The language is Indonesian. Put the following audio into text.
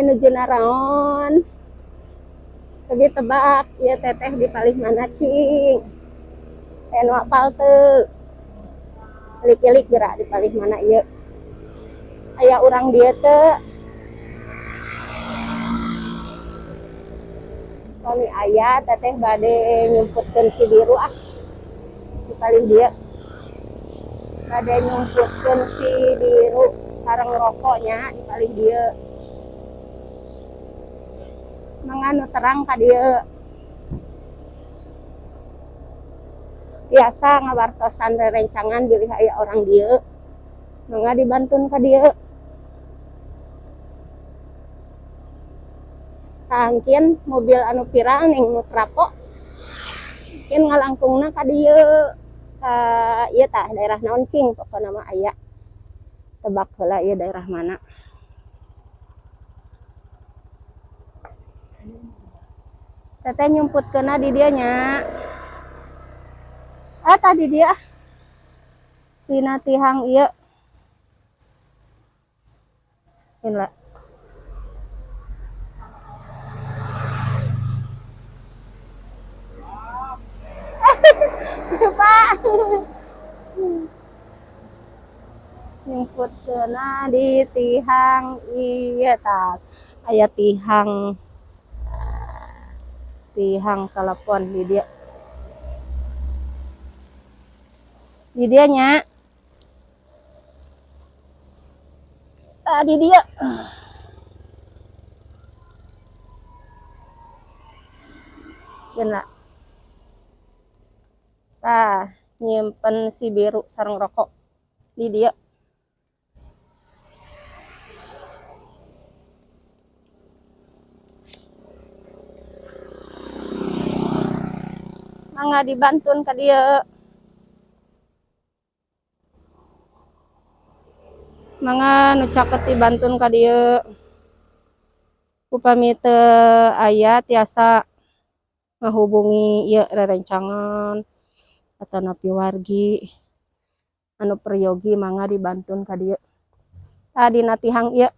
Nuju naraon. Tapi tebak, ya teteh di palih mana cing. Nu apal teu. Lik-lik gerak di palih mana ieu. Aya urang dieu teu. Kami ayah teteh bade nyumputkeun si biru di palih dieu. Bade nyumputkeun si biru sareng rokoknya di palih dieu. Manganu terang ka dieu. Biasa ngawartosan rerencangan bilih aya orang dieu. Mangga dibantun ka dieu. Tangkin mobil anu pirang ning nu trapo. Mungkin ngalangkungna ka dieu. Ka ieu tah daerah naon cing pokona mah aya. Tebak heula ieu daerah mana. Teteh nyumputkeunna di dieu nya. Tadi dia dina tihang ieu. Inilah. Pak. Nyumputkeunna di tihang ieu tah. Aya tihang telepon di dia. Di dia nya. Di dia. Inilah. Nyimpen si biru sareng rokok di dia. Mangga dibantun ka dieu. Mangga nu caket dibantun ka dieu. Upami teu aya tiasa ngahubungi ieu rerencangan atau napi wargi anu peryogi mangga dibantun ka dieu. Dina tihang ieu.